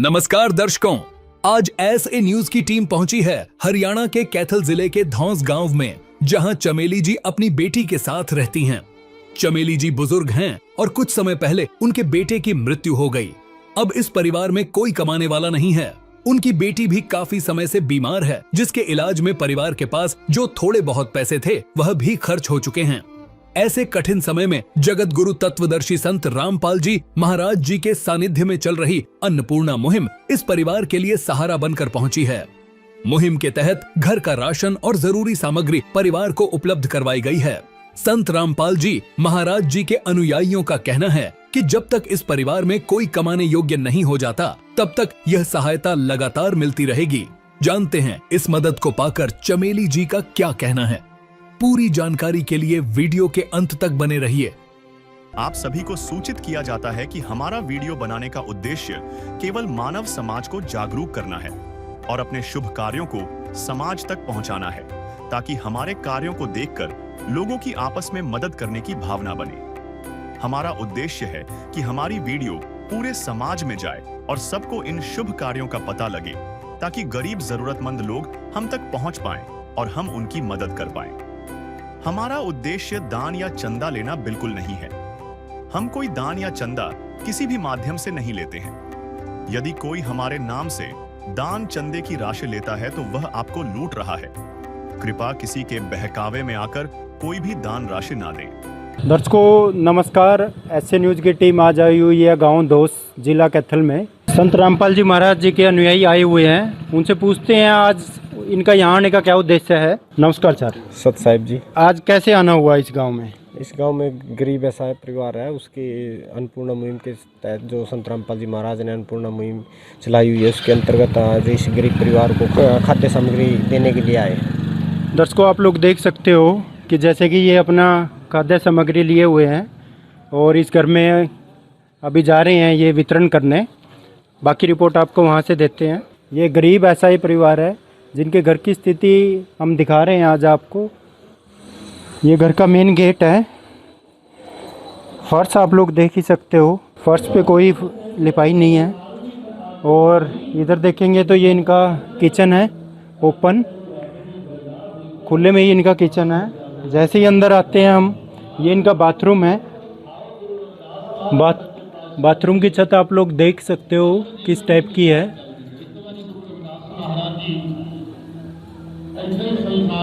नमस्कार दर्शकों, आज एसए न्यूज की टीम पहुंची है हरियाणा के कैथल जिले के धौंस गांव में, जहां चमेली जी अपनी बेटी के साथ रहती हैं। चमेली जी बुजुर्ग हैं और कुछ समय पहले उनके बेटे की मृत्यु हो गई। अब इस परिवार में कोई कमाने वाला नहीं है। उनकी बेटी भी काफी समय से बीमार है, जिसके इलाज में परिवार के पास जो थोड़े बहुत पैसे थे वह भी खर्च हो चुके हैं। ऐसे कठिन समय में जगत गुरु तत्वदर्शी संत रामपाल जी महाराज जी के सानिध्य में चल रही अन्नपूर्णा मुहिम इस परिवार के लिए सहारा बनकर पहुंची है। मुहिम के तहत घर का राशन और जरूरी सामग्री परिवार को उपलब्ध करवाई गई है। संत रामपाल जी महाराज जी के अनुयायियों का कहना है कि जब तक इस परिवार में कोई कमाने योग्य नहीं हो जाता, तब तक यह सहायता लगातार मिलती रहेगी। जानते हैं इस मदद को पाकर चमेली जी का क्या कहना है। पूरी जानकारी के लिए वीडियो के अंत तक बने रहिए। आप सभी को सूचित किया जाता है कि हमारा वीडियो बनाने का उद्देश्य केवल मानव समाज को जागरूक करना है और अपने शुभ कार्यों को समाज तक पहुंचाना है, ताकि हमारे कार्यों को देखकर लोगों की आपस में मदद करने की भावना बने। हमारा उद्देश्य है कि हमारी वीडियो पूरे समाज में जाए और सबको इन शुभ कार्यों का पता लगे, ताकि गरीब जरूरतमंद लोग हम तक पहुंच पाएं और हम उनकी मदद कर पाएं। हमारा उद्देश्य दान या चंदा लेना बिल्कुल नहीं है। हम कोई दान या चंदा किसी भी माध्यम से नहीं लेते हैं। यदि कोई हमारे नाम से दान चंदे की राशि लेता है तो वह आपको लूट रहा है। कृपया किसी के बहकावे में आकर कोई भी दान राशि ना दें। दर्शकों नमस्कार, एसए न्यूज की टीम आज आई हुई है गांव धौंस, जिला कैथल में। संत रामपाल जी महाराज जी के अनुयायी आए हुए हैं, उनसे पूछते हैं आज इनका यहाँ आने का क्या उद्देश्य है। नमस्कार सर। सत साहिब जी, आज कैसे आना हुआ इस गांव में? इस गांव में गरीब ऐसा परिवार है, उसकी अन्नपूर्णा मुहिम के तहत जो संत रामपाल जी महाराज ने अन्नपूर्णा मुहिम चलाई हुई है, उसके अंतर्गत आज इस गरीब परिवार को खाद्य सामग्री देने के लिए आए। दर्शकों आप लोग देख सकते हो कि जैसे कि ये अपना खाद्य सामग्री लिए हुए हैं और इस घर में अभी जा रहे हैं ये वितरण करने। बाकी रिपोर्ट आपको वहाँ से देते हैं। ये गरीब ऐसा ही परिवार है जिनके घर की स्थिति हम दिखा रहे हैं आज आपको। ये घर का मेन गेट है। फर्श आप लोग देख ही सकते हो, फर्श पे कोई लिपाई नहीं है। और इधर देखेंगे तो ये इनका किचन है, ओपन खुले में ही इनका किचन है। जैसे ही अंदर आते हैं हम, ये इनका बाथरूम है। बाथरूम की छत आप लोग देख सकते हो किस टाइप की है।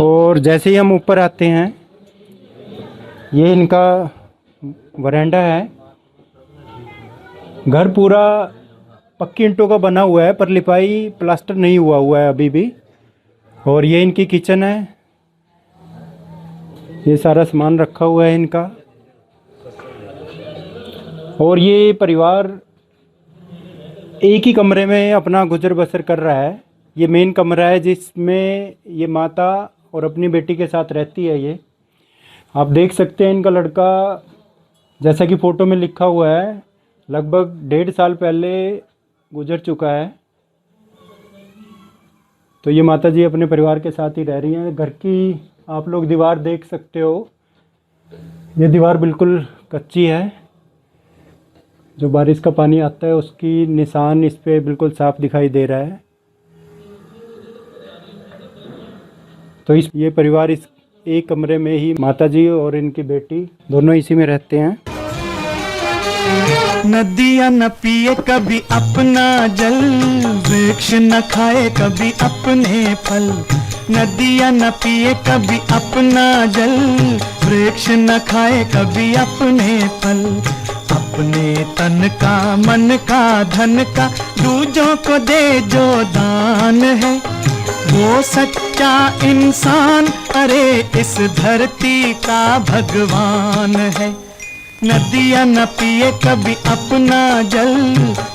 और जैसे ही हम ऊपर आते हैं, ये इनका वरांडा है। घर पूरा पक्की ईंटों का बना हुआ है, पर लिपाई प्लास्टर नहीं हुआ है अभी भी। और ये इनकी किचन है। ये सारा सामान रखा हुआ है इनका। और ये परिवार एक ही कमरे में अपना गुजर बसर कर रहा है। ये मेन कमरा है जिसमें ये माता और अपनी बेटी के साथ रहती है। ये आप देख सकते हैं इनका लड़का, जैसा कि फ़ोटो में लिखा हुआ है, लगभग 1.5 साल पहले गुजर चुका है। तो ये माता जी अपने परिवार के साथ ही रह रही हैं। घर की आप लोग दीवार देख सकते हो, ये दीवार बिल्कुल कच्ची है। जो बारिश का पानी आता है उसकी निशान इस पे बिल्कुल साफ दिखाई दे रहा है। तो ये परिवार इस एक कमरे में ही, माताजी और इनकी बेटी दोनों इसी में रहते हैं। नदियाँ न पिए कभी अपना जल, वृक्ष न खाए कभी अपने फल। नदियाँ न पिए कभी अपना जल, वृक्ष न खाए कभी अपने फल। अपने तन का, मन का, धन का दूजों को दे जो दान है, वो सच्चा इंसान, अरे इस धरती का भगवान है। नदियाँ न पिए कभी अपना जल,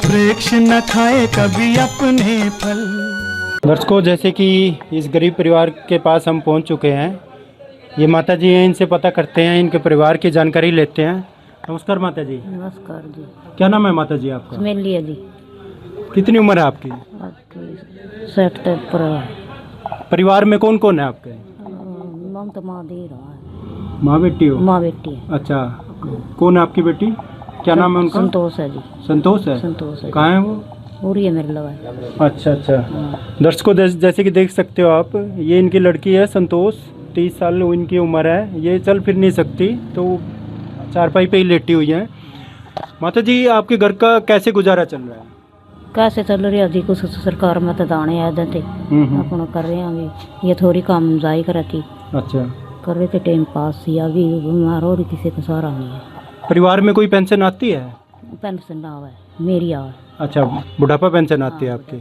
वृक्ष न खाए कभी अपने फल। दर्शकों जैसे कि इस गरीब परिवार के पास हम पहुंच चुके हैं। ये माता जी हैं, इनसे पता करते हैं, इनके परिवार की जानकारी लेते हैं। नमस्कार माता जी। नमस्कार जी। क्या नाम है माता जी आपका? चमेली जी। कितनी उम्र है आपकी? 60 तक पर है। परिवार में कौन कौन है आपके? नाम तो माँ दे रहा है। माँ बेटी हो? माँ बेटी है। अच्छा, कौन है आपकी बेटी? क्या नाम है उनका? संतोष है जी। संतोष है? संतोष है। कहाँ है वो? और ये मेरे लगा अच्छा अच्छा। दर्शकों जैसे कि देख सकते हो आप, ये इनकी लड़की है संतोष, 30 साल इनकी उम्र है। ये चल फिर नहीं सकती तो चारपाई पे ही लेटी हुई है। माता जी, आपके घर का कैसे गुजारा चल रहा है? कैसे चल रही है कुछ सरकार में तो दाने आ जाते अपना कर रहे हैं अभी। ये थोड़ी काम जाई कर थी, अच्छा, कर रहे थे टाइम पास। या अभी बीमार हो रही, किसी का सहारा नहीं है। परिवार में कोई पेंशन आती है? पेंशन ना आवे, मेरी आवे। अच्छा, बुढ़ापा पेंशन आती है आपकी?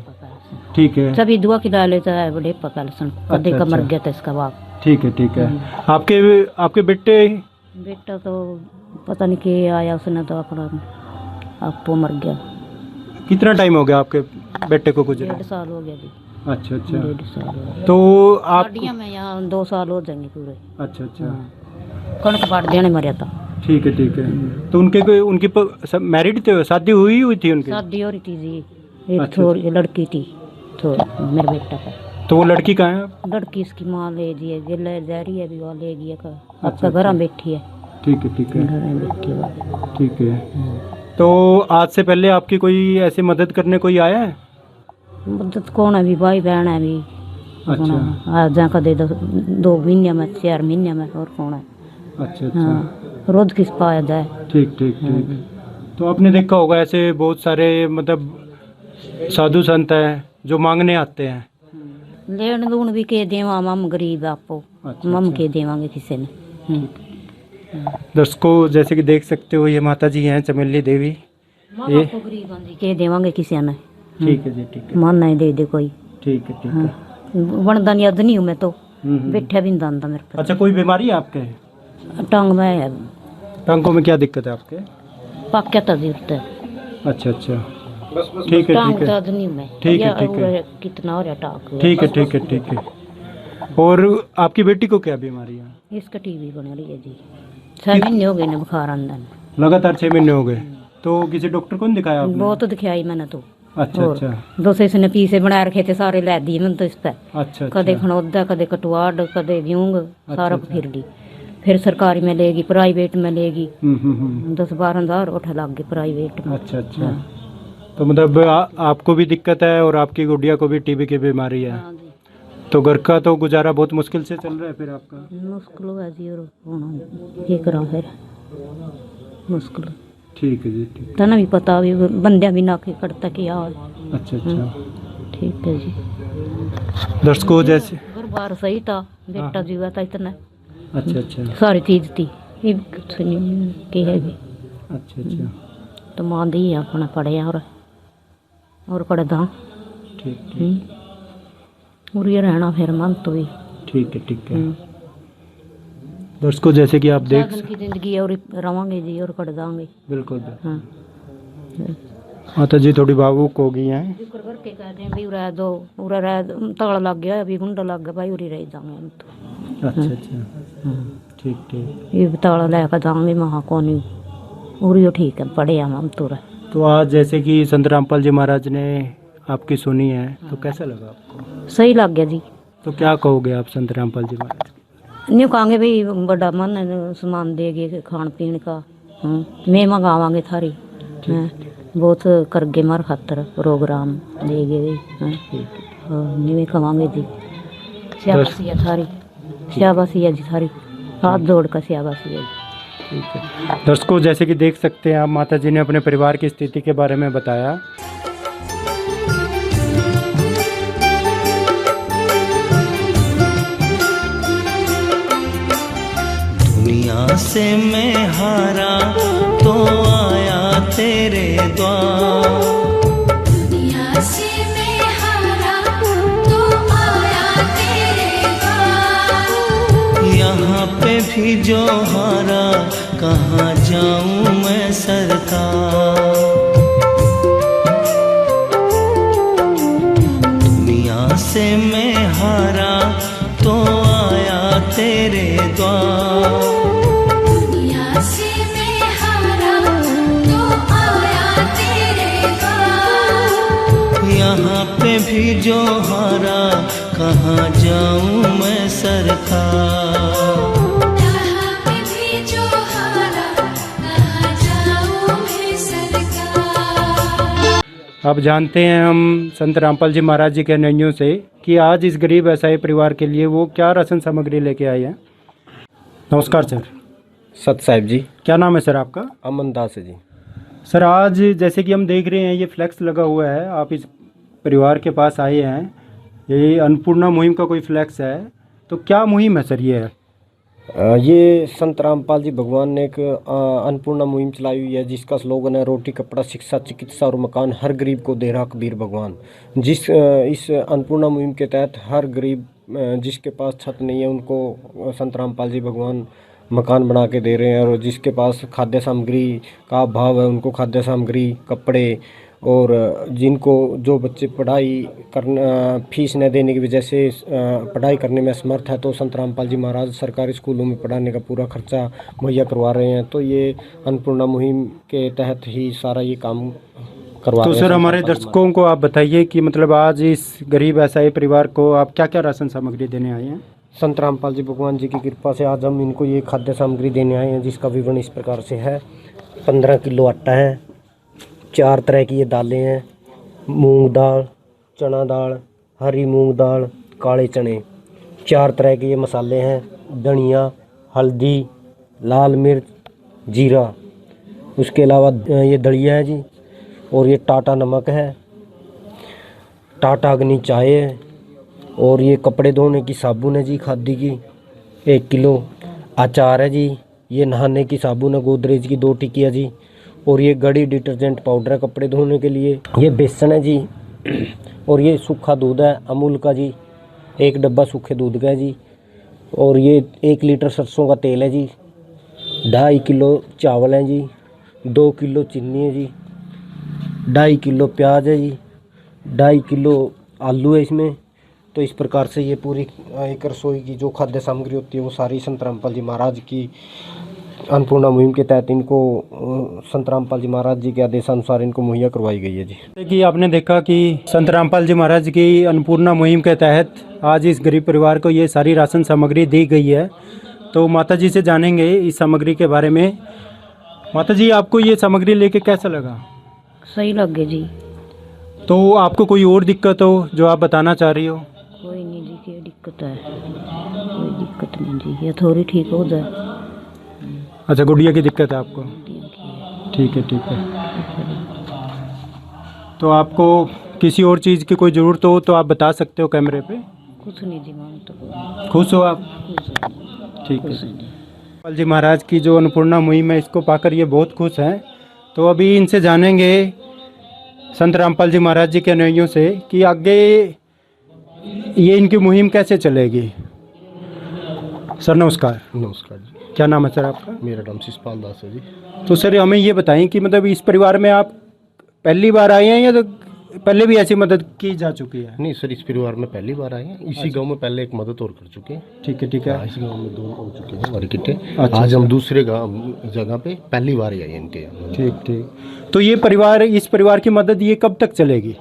ठीक है। सभी दुआ खिला लेता है बड़े पेंशन, कदे का मर गया था इसका बाप। ठीक है ठीक है। आपके बेटा तो पता नहीं कि आया, उसने तो अपना आपको मर गया। कितना टाइम हो गया आपके बेटे को गुजरे? 1.5 साल हो गया जी। अच्छा अच्छा। 1.5 साल हो गया। तो आप गाड़ियाँ में यहाँ 2 साल हो जाएंगे पूरे। अच्छा अच्छा, कणक बांट देने मरा था। ठीक है ठीक है। तो उनकी मैरिड थे, शादी हुई थी उनकी? शादी हो रही थी जी, एक अच्छा। थोड़ी लड़की थी तो मेरे बेटा का। तो वो लड़की कहाँ है? लड़की इसकी माँ ले जी है, गिले जा रही है, अभी वो ले गई है। अच्छा, आपका घर में बैठी है। ठीक है ठीक है घर में बैठी है। ठीक है। तो आज से पहले आपकी कोई ऐसी मदद करने कोई आया है? मदद कौन है? भी भाई बहन है भी। अच्छा आज जा कर दे 2 महीने में, 4 महीने में, और कौन है? अच्छा अच्छा। हाँ, रोज किस पाया जाए। ठीक ठीक ठीक। तो आपने देखा होगा ऐसे बहुत सारे मतलब साधु संत हैं जो मांगने आते हैं। लेन दून भी के देवा, मम गरीब आपको। अच्छा, मम अच्छा। के देवांगे किसी ने। दर्शकों जैसे कि देख सकते हो, ये माता जी हैं चमेली देवी। ये आपको गरीब आंधी के देवांगे किसी ने। ठीक है जी, ठीक है मन नहीं दे दे कोई। ठीक है ठीक है। वनदान याद नहीं हूँ मैं तो, हम्म। बैठा भी नहीं दानता मेरे पर। अच्छा, कोई बीमारी है आपके? टांग में है, टांगों में क्या दिक्कत है आपके? पाक्या तो दिखता है। अच्छा अच्छा, ठीक है टांग ठीक है दर्द नहीं मैं। ठीक है, या ठीक है। और कितना हो रहा टांग। ठीक है ठीक है ठीक है। और आपकी बेटी को क्या बीमारी है? इसका टीवी बन रही है जी, 6 महीने हो गए ना बुखार अंदर। लगातार 6 महीने हो गए। तो किसी डॉक्टर को नहीं दिखाया आपने? बहुत दिखाई मैंने तो। अच्छा और अच्छा 200 इसने पीसे बना रखे थे, सारे लै दिए मैंने तो इस पर। अच्छा कदे अच्छा। खनौदा, कदे कटवाड़, कदे व्यूंग, सारा अच्छा। फिर ली। फिर सरकारी में लेगी, प्राइवेट में लेगी। हम्म। 10-12 हज़ार उठा लग गए प्राइवेट में। अच्छा अच्छा। तो मतलब आपको भी दिक्कत है और आपकी गुड़िया को भी टीबी की बीमारी है। हाँ जी, तो घर का तो गुजारा बहुत मुश्किल से चल रहा है फिर आपका? मुश्किल है जी। और होना ये करा फिर मुश्किल। ठीक है जी, ठीक। तना भी पता भी बंदे भी ना के करता क्या है। अच्छा अच्छा। ठीक है जी। दर्शकों जैसे घर बार सही था, बेटा जीवा था इतना, अच्छा अच्छा सारी चीज थी। ये कुछ नहीं की है भी। अच्छा अच्छा। तो मां दी है अपना पढ़े और पढ़े था। ठीक ठीक और ये रहना फिर मन तो भी। ठीक है ठीक है। दर्शकों जैसे कि आप देख साधन की जिंदगी और रवांगे जी, और पढ़ जाएंगे। बिल्कुल। हाँ, माता जी थोड़ी भावुक हो गई हैं। शुक्र करके कहते हैं भाई उरा दो, उरा रह ताला लग गया, अभी गुंडा लग गया भाई, उरी रह जाएंगे हम तो। अच्छा अच्छा, ठीक ठीक। ये भी ताला लेकर जाएंगे महा कोनी, उरी ठीक है, पढ़े हम तो रह। तो आज जैसे कि संत रामपाल जी महाराज ने आपकी सुनी है, तो कैसा लगा आपको? सही लग गया जी। तो क्या कहोगे आप संत रामपाल जी महाराज? नहीं कहेंगे भाई बड़ा मन है, सामान देगे खान पीन का। मैं मंगावांगे थारी। हाँ, बहुत करगे मार खातर प्रोग्राम देगे भाई। हाँ, नहीं खवांगे जी। शाबाशी है थारी, शाबाशी है जी थारी, हाथ जोड़ कर शाबाशी है जी। ठीक है। दर्शकों जैसे कि देख सकते हैं आप, माता जी ने अपने परिवार की स्थिति के बारे में बताया। दुनिया से मैं हारा तो आया तेरे द्वार। दुनिया से मैं हारा तो आया तेरे द्वार। यहाँ पे भी जो हारा, कहाँ जाऊँ मैं सरकार। दुनिया से मैं हारा तो आया तेरे द्वार। दुनिया से मैं हारा तो आया तेरे द्वार। यहाँ पे भी जो हारा, कहाँ जाऊँ मैं सरकार। यहाँ पे भी जो हारा, कहाँ जाऊँ मैं सरकार। अब जानते हैं हम संत रामपाल जी महाराज जी के अनुयायियों से कि आज इस गरीब असहाय परिवार के लिए वो क्या राशन सामग्री लेके आए हैं। नमस्कार सर। सत साहिब जी। क्या नाम है सर आपका? अमन दास है जी। सर आज जैसे कि हम देख रहे हैं ये फ्लैक्स लगा हुआ है, आप इस परिवार के पास आए हैं, ये अन्नपूर्णा मुहिम का कोई फ्लैक्स है, तो क्या मुहिम है सर ये? ये संत रामपाल जी भगवान ने एक अन्नपूर्णा मुहिम चलाई हुई है जिसका स्लोगन है रोटी कपड़ा शिक्षा चिकित्सा और मकान हर गरीब को दे रहा कबीर भगवान। इस अन्नपूर्णा मुहिम के तहत हर गरीब जिसके पास छत नहीं है उनको संत रामपाल जी भगवान मकान बना के दे रहे हैं, और जिसके पास खाद्य सामग्री का अभाव है उनको खाद्य सामग्री, कपड़े, और जिनको जो बच्चे पढ़ाई करना फीस न देने की वजह से पढ़ाई करने में असमर्थ है तो संत रामपाल जी महाराज सरकारी स्कूलों में पढ़ाने का पूरा खर्चा मुहैया करवा रहे हैं। तो ये अन्नपूर्णा मुहिम के तहत ही सारा ये काम करवा रहे हैं। तो सर हमारे दर्शकों को आप बताइए कि मतलब आज इस गरीब असहाय परिवार को आप क्या क्या राशन सामग्री देने आए हैं? संत रामपाल जी भगवान जी की कृपा से आज हम इनको ये खाद्य सामग्री देने आए हैं जिसका विवरण इस प्रकार से है। 15 किलो आटा है, 4 तरह की ये दालें हैं, मूंग दाल, चना दाल, हरी मूंग दाल, काले चने, 4 तरह के ये मसाले हैं, धनिया, हल्दी, लाल मिर्च, जीरा, उसके अलावा ये दलिया है जी, और ये टाटा नमक है, टाटा अग्नि चाय है, और ये कपड़े धोने की साबुन है जी खादी की 1 किलो, अचार है जी, ये नहाने की साबुन है गोदरेज की 2 टिकिया जी, और ये गड़ी डिटर्जेंट पाउडर है कपड़े धोने के लिए, ये बेसन है जी, और ये सूखा दूध है अमूल का जी, 1 डब्बा सूखे दूध का है जी, और ये 1 लीटर सरसों का तेल है जी, 2.5 किलो चावल है जी, 2 किलो चीनी है जी, 2.5 किलो प्याज है जी, 2.5 किलो आलू है इसमें। तो इस प्रकार से ये पूरी एक रसोई की जो खाद्य सामग्री होती है वो सारी संत रामपाल जी महाराज की अन्नपूर्णा मुहिम के तहत इनको संत रामपाल जी महाराज जी के आदेशानुसार इनको मुहैया करवाई गई है जी। जैसे कि आपने देखा कि संत रामपाल जी महाराज की अन्नपूर्णा मुहिम के तहत आज इस गरीब परिवार को ये सारी राशन सामग्री दी गई है। तो माता जी से जानेंगे इस सामग्री के बारे में। माता जी आपको ये सामग्री लेके कैसा लगा? सही लगे जी। तो आपको कोई और दिक्कत हो जो आप बताना चाह रही हो? कोई नहीं जी, क्या दिक्कत है? कोई दिक्कत नहीं जी, ये थोड़ी ठीक हो जाए। अच्छा गुड़िया की दिक्कत है आपको? ठीक है ठीक है। तो आपको किसी और चीज़ की कोई ज़रूरत हो तो आप बता सकते हो कैमरे पे। कुछ नहीं जी, मानो तो खुश हो आप? ठीक है। रामपाल जी महाराज की जो अन्नपूर्णा मुहिम है इसको पाकर ये बहुत खुश हैं। तो अभी इनसे जानेंगे संत रामपाल जी महाराज जी के अनुयायियों से कि आगे ये इनकी मुहिम कैसे चलेगी। सर नमस्कार। नमस्कार जी। क्या नाम है सर आपका? मेरा नाम शिषपाल दास है जी। तो सर हमें ये बताएं कि मतलब इस परिवार में आप पहली बार आए हैं या तो पहले भी ऐसी मदद की जा चुकी है? नहीं सर, इस परिवार में पहली बार आए हैं। इसी गांव में पहले एक मदद और कर चुके हैं। ठीक है ठीक है। इस गांव में 2 हो चुके हैं हमारे किट्टे। अच्छा, आज हम दूसरे गांव जगह पे पहली बार ही आए हैं इनके यहाँ। ठीक ठीक। तो ये परिवार, इस परिवार की मदद ये कब तक चलेगी?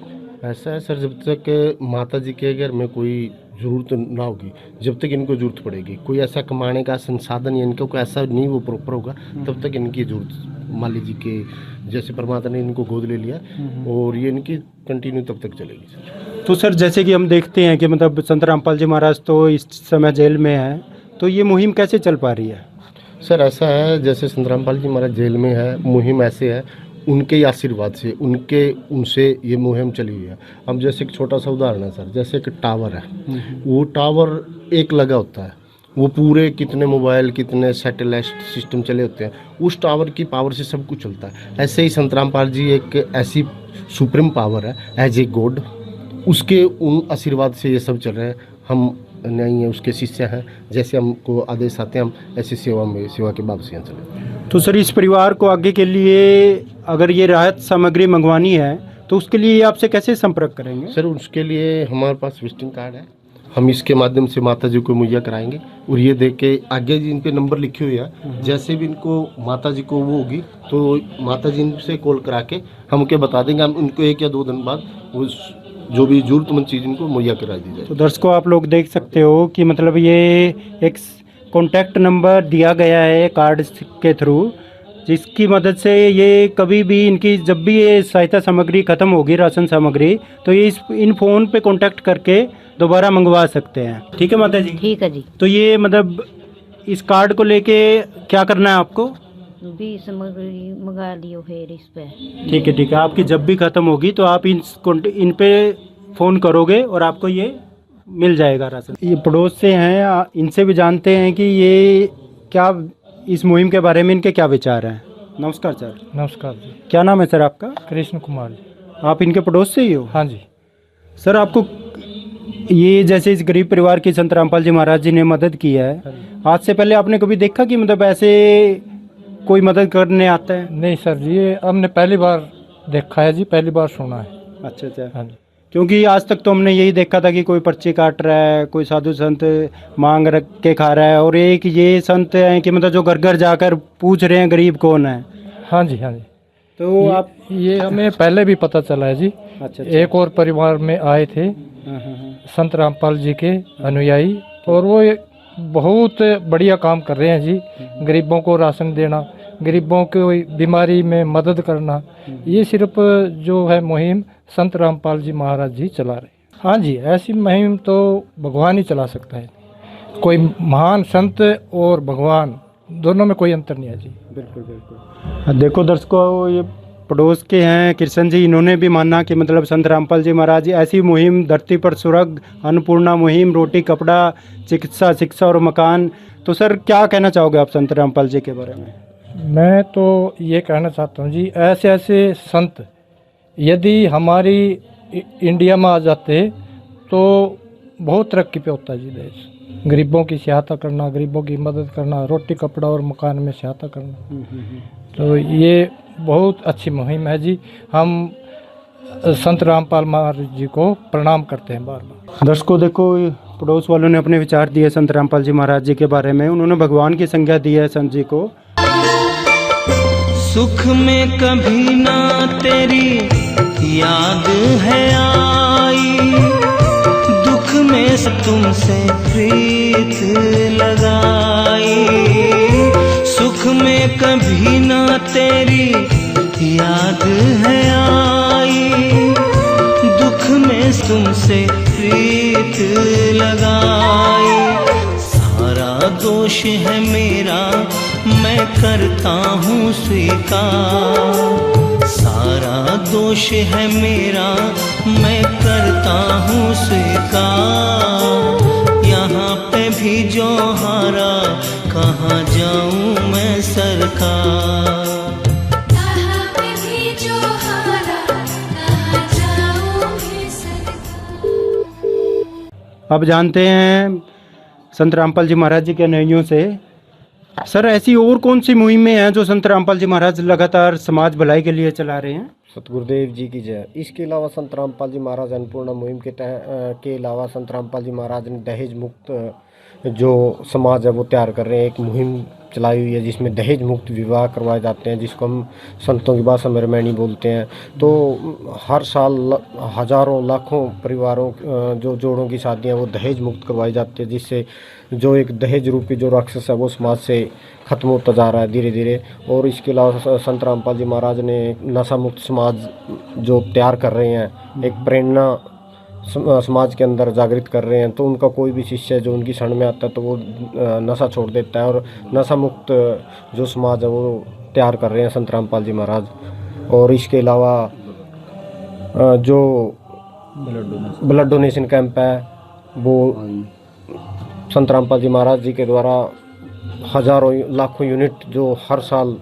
ऐसा है सर, जब तक माता जी के घर में कोई ज़रूरत ना होगी, जब तक इनको ज़रूरत पड़ेगी, कोई ऐसा कमाने का संसाधन या इनका कोई ऐसा नहीं वो प्रॉपर होगा, तब तक इनकी ज़रूरत मान लीजिए कि जैसे परमात्मा ने इनको गोद ले लिया और ये इनकी कंटिन्यू तब तक चलेगी सर। तो सर जैसे कि हम देखते हैं कि मतलब संत रामपाल जी महाराज तो इस समय जेल में है, तो ये मुहिम कैसे चल पा रही है? सर ऐसा है, जैसे संत रामपाल जी महाराज जेल में है, मुहिम ऐसे है उनके ही आशीर्वाद से, उनसे ये मुहिम चली हुई है। अब जैसे एक छोटा सा उदाहरण है सर, जैसे एक टावर है, वो टावर एक लगा होता है, वो पूरे कितने मोबाइल कितने सैटेलाइट सिस्टम चले होते हैं, उस टावर की पावर से सब कुछ चलता है। ऐसे ही संत रामपाल जी एक ऐसी सुप्रीम पावर है एज ए गॉड, उसके उन आशीर्वाद से ये सब चल रहे हैं। हम नहीं है उसके शिष्य हैं, जैसे हमको आदेश आते हैं हम ऐसी सेवा के भाव से यहाँ चले। तो सर इस परिवार को आगे के लिए अगर ये राहत सामग्री मंगवानी है तो उसके लिए आपसे कैसे संपर्क करेंगे? सर उसके लिए हमारे पास विजिटिंग कार्ड है, हम इसके माध्यम से माता जी को मुहैया कराएंगे। और ये देख के आगे जी इन पे नंबर लिखे हुए हैं, जैसे भी इनको माता जी को वो होगी तो माता जी इनसे कॉल करा के हम उनके बता देंगे, हम उनको 1 या 2 दिन बाद वो जो भी जरूरतमंद चीज़ इनको मुहैया करा दी जाए। तो दर्शकों आप लोग देख सकते हो कि मतलब ये एक कॉन्टैक्ट नंबर दिया गया है कार्ड के थ्रू, जिसकी मदद से ये कभी भी इनकी जब भी ये सहायता सामग्री ख़त्म होगी, राशन सामग्री, तो ये इन फ़ोन पे कांटेक्ट करके दोबारा मंगवा सकते हैं। ठीक है माता जी? ठीक है जी। तो ये मतलब इस कार्ड को लेके क्या करना है आपको? भी सामग्री मंगा लियो फिर इस पे। ठीक है, ठीक है। आपकी जब भी ख़त्म होगी तो आप इन पे फ़ोन करोगे और आपको ये मिल जाएगा राशन। ये पड़ोस से हैं, इनसे भी जानते हैं कि ये क्या इस मुहिम के बारे में इनके क्या विचार हैं। नमस्कार सर। नमस्कार जी। क्या नाम है सर आपका? कृष्ण कुमार जी। आप इनके पड़ोस से ही हो? हाँ जी। सर आपको ये जैसे इस गरीब परिवार की संत रामपाल जी महाराज जी ने मदद की है, आज से पहले आपने कभी देखा कि मतलब ऐसे कोई मदद करने आता है? नहीं सर जी, ये हमने पहली बार देखा है जी, पहली बार सुना है। अच्छा अच्छा। हाँ जी। क्योंकि आज तक तो हमने यही देखा था कि कोई पर्ची काट रहा है, कोई साधु संत मांग रख के खा रहा है, और एक ये संत हैं कि मतलब जो घर घर जाकर पूछ रहे हैं गरीब कौन है। हाँ जी, हाँ जी। तो आप ये हमें पहले भी पता चला है जी। अच्छा। एक और परिवार में आए थे संत रामपाल जी के अनुयायी, और वो बहुत बढ़िया काम कर रहे हैं जी। गरीबों को राशन देना, गरीबों को बीमारी में मदद करना, ये सिर्फ जो है मुहिम संत रामपाल जी महाराज जी चला रहे हैं। हाँ जी, ऐसी मुहिम तो भगवान ही चला सकता है। कोई महान संत और भगवान दोनों में कोई अंतर नहीं है जी। बिल्कुल बिल्कुल। देखो दर्शकों, ये पड़ोस के हैं कृष्ण जी, इन्होंने भी माना कि मतलब संत रामपाल जी महाराज जी ऐसी मुहिम धरती पर सुरग, अन्नपूर्णा मुहिम, रोटी कपड़ा, चिकित्सा, शिक्षा और मकान। तो सर क्या कहना चाहोगे आप संत रामपाल जी के बारे में? मैं तो ये कहना चाहता हूँ जी, ऐसे ऐसे संत यदि हमारी इंडिया में आ जाते तो बहुत तरक्की पे होता है जी देश। गरीबों की सहायता करना, गरीबों की मदद करना, रोटी कपड़ा और मकान में सहायता करना, तो ये बहुत अच्छी मुहिम है जी। हम संत रामपाल महाराज जी को प्रणाम करते हैं बार बार। दर्शकों देखो, पड़ोस वालों ने अपने विचार दिए संत रामपाल जी महाराज जी के बारे में। उन्होंने भगवान की संज्ञा दी है संत जी को। सुख में कभी ना तेरी याद है आई, दुख में तुमसे प्रीत लगाई। सुख में कभी ना तेरी याद है आई, दुख में तुमसे प्रीत लगाई। सारा दोष है मेरा, मैं करता हूँ स्वीकार। सारा दोष है मेरा, मैं करता हूँ स्वीकार। यहाँ पे भी जो हारा, कहाँ जाऊँ मैं सरकार। कहाँ पे भी जो हारा, कहाँ जाऊँगी सरकार। अब जानते हैं संत रामपाल जी महाराज जी के अनुयायियों से। सर ऐसी और कौन सी मुहिमें हैं जो संत रामपाल जी महाराज लगातार समाज भलाई के लिए चला रहे हैं? सतगुरुदेव जी की जय। इसके अलावा संत रामपाल जी महाराज अन्नपूर्णा मुहिम के अलावा संत रामपाल जी महाराज ने दहेज मुक्त जो समाज है वो तैयार कर रहे हैं। एक मुहिम चलाई हुई है जिसमें दहेज मुक्त विवाह करवाए जाते हैं, जिसको हम संतों की भाषा में रमैनी बोलते हैं। तो हर साल हजारों लाखों परिवारों जो जोड़ों की शादियां वो दहेज मुक्त करवाई जाती है, जिससे जो एक दहेज रूपी जो राक्षस है वो समाज से ख़त्म होता जा रहा है धीरे धीरे। और इसके अलावा संत रामपाल जी महाराज ने नशा मुक्त समाज जो तैयार कर रहे हैं, एक प्रेरणा समाज के अंदर जागृत कर रहे हैं। तो उनका कोई भी शिष्य जो उनकी शरण में आता है तो वो नशा छोड़ देता है, और नशा मुक्त जो समाज है वो तैयार कर रहे हैं संत रामपाल जी महाराज। और इसके अलावा जो ब्लड डोनेशन कैंप है वो संत रामपाल जी महाराज जी के द्वारा हजारों लाखों यूनिट जो हर साल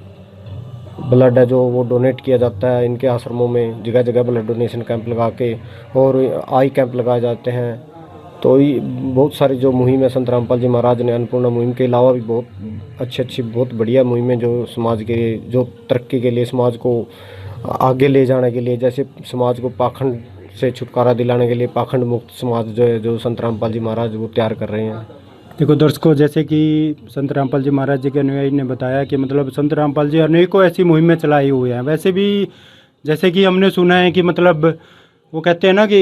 ब्लड है जो वो डोनेट किया जाता है इनके आश्रमों में। जगह जगह ब्लड डोनेशन कैंप लगा के और आई कैंप लगाए जाते हैं। तो ये बहुत सारी जो मुहिम है संत रामपाल जी महाराज ने अन्नपूर्णा मुहिम के अलावा भी बहुत अच्छी बहुत बढ़िया मुहिमें जो समाज के जो तरक्की के लिए, समाज को आगे ले जाने के लिए, जैसे समाज को पाखंड से छुटकारा दिलाने के लिए पाखंड मुक्त समाज जो है जो संत रामपाल जी महाराज वो तैयार कर रहे हैं। देखो दर्शकों, जैसे कि संत रामपाल जी महाराज जी के अनुयायी ने बताया कि मतलब संत रामपाल जी अनेकों ऐसी मुहिमें चलाई हुई हैं। वैसे भी जैसे कि हमने सुना है कि मतलब वो कहते हैं ना कि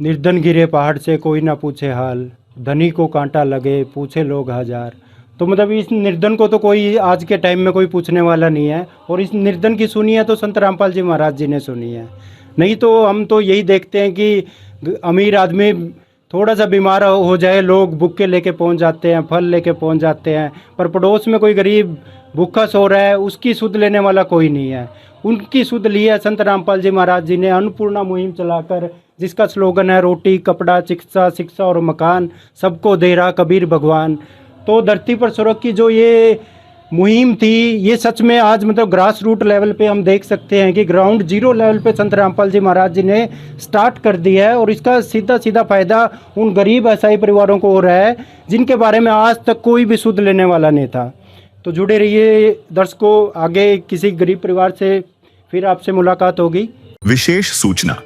निर्धन गिरे पहाड़ से कोई ना पूछे हाल, धनी को कांटा लगे पूछे लोग हजार। तो मतलब इस निर्धन को तो कोई आज के टाइम में कोई पूछने वाला नहीं है, और इस निर्धन की सुनी है तो संत रामपाल जी महाराज जी ने सुनी है। नहीं तो हम तो यही देखते हैं कि अमीर आदमी थोड़ा सा बीमार हो जाए, लोग बुक्के लेके पहुंच जाते हैं, फल लेके पहुंच जाते हैं, पर पड़ोस में कोई गरीब भूखा सो रहा है उसकी सुध लेने वाला कोई नहीं है। उनकी सुध ली है संत रामपाल जी महाराज जी ने अन्नपूर्णा मुहिम चलाकर, जिसका स्लोगन है रोटी कपड़ा चिकित्सा शिक्षा और मकान सबको दे रहा कबीर भगवान। तो धरती पर स्वर्ग की जो ये मुहिम थी, ये सच में आज मतलब ग्रास रूट लेवल पे हम देख सकते हैं कि ग्राउंड जीरो लेवल पे संत रामपाल जी महाराज जी ने स्टार्ट कर दिया है, और इसका सीधा सीधा फायदा उन गरीब ऐसाई परिवारों को हो रहा है जिनके बारे में आज तक कोई भी सुध लेने वाला नहीं था। तो जुड़े रहिए दर्शकों, आगे किसी गरीब परिवार से फिर आपसे मुलाकात होगी। विशेष सूचना,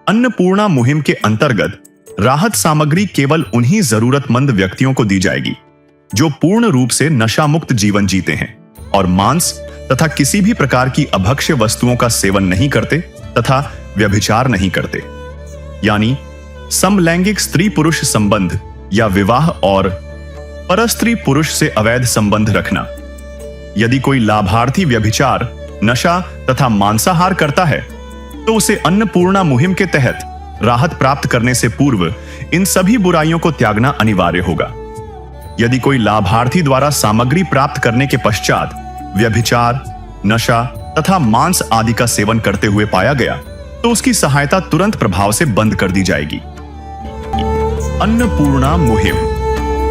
अन्नपूर्णा मुहिम के अंतर्गत राहत सामग्री केवल उन्हीं जरूरतमंद व्यक्तियों को दी जाएगी जो पूर्ण रूप से नशा मुक्त जीवन जीते हैं और मांस तथा किसी भी प्रकार की अभक्ष्य वस्तुओं का सेवन नहीं करते तथा व्यभिचार नहीं करते, यानी समलैंगिक स्त्री पुरुष संबंध या विवाह और परस्त्री पुरुष से अवैध संबंध रखना। यदि कोई लाभार्थी व्यभिचार, नशा तथा मांसाहार करता है तो उसे अन्नपूर्णा मुहिम के तहत राहत प्राप्त करने से पूर्व इन सभी बुराइयों को त्यागना अनिवार्य होगा। यदि कोई लाभार्थी द्वारा सामग्री प्राप्त करने के पश्चात व्यभिचार, नशा तथा मांस आदि का सेवन करते हुए पाया गया तो उसकी सहायता तुरंत प्रभाव से बंद कर दी जाएगी। अन्नपूर्णा मुहिम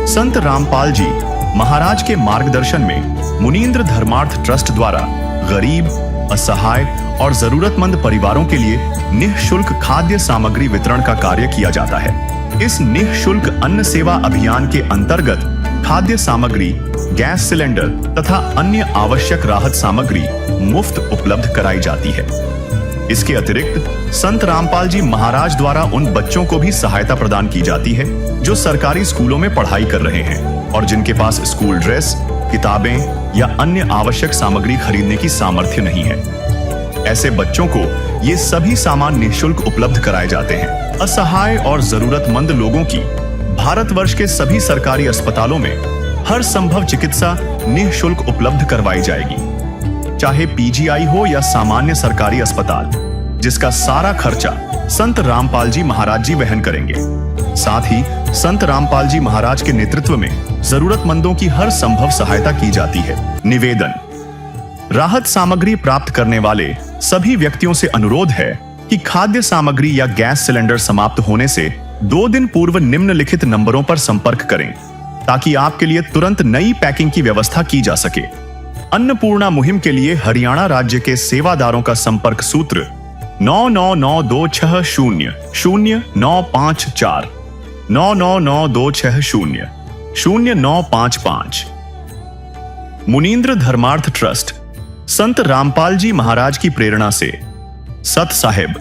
संत रामपाल जी महाराज के मार्गदर्शन में मुनींद्र धर्मार्थ ट्रस्ट द्वारा गरीब, असहाय और जरूरतमंद परिवारों के लिए निःशुल्क खाद्य सामग्री वितरण का कार्य किया जाता है। इस निःशुल्क अन्न सेवा अभियान के अंतर्गत खाद्य सामग्री, गैस सिलेंडर तथा अन्य आवश्यक राहत सामग्री मुफ्त उपलब्ध कराई जाती है। इसके अतिरिक्त संत रामपाल जी महाराज द्वारा उन बच्चों को भी सहायता प्रदान की जाती है जो सरकारी स्कूलों में पढ़ाई कर रहे हैं और जिनके पास स्कूल ड्रेस, किताबें या अन्य आवश्यक सामग्री खरीदने की सामर्थ्य नहीं है। ऐसे बच्चों को ये सभी सामान निःशुल्क उपलब्ध कराए जाते हैं। असहाय और जरूरतमंद लोगों की भारतवर्ष के सभी सरकारी अस्पतालों में हर संभव चिकित्सा निःशुल्क उपलब्ध करवाई जाएगी, चाहे पीजीआई हो या सामान्य सरकारी अस्पताल, जिसका सारा खर्चा संत रामपाल जी महाराज जी वहन करेंगे। साथ ही संत रामपाल जी महाराज के नेतृत्व में जरूरतमंदों की हर संभव सहायता की जाती है। निवेदन, राहत सामग्री प्राप्त करने वाले सभी व्यक्तियों से अनुरोध है कि खाद्य सामग्री या गैस सिलेंडर समाप्त होने से 2 दिन पूर्व निम्नलिखित नंबरों पर संपर्क करें ताकि आपके लिए तुरंत नई पैकिंग की व्यवस्था की जा सके। अन्नपूर्णा मुहिम के लिए हरियाणा राज्य के सेवादारों का संपर्क सूत्र 9992600954 9992600955। मुनींद्र धर्मार्थ ट्रस्ट संत रामपाल जी महाराज की प्रेरणा से सत साहिब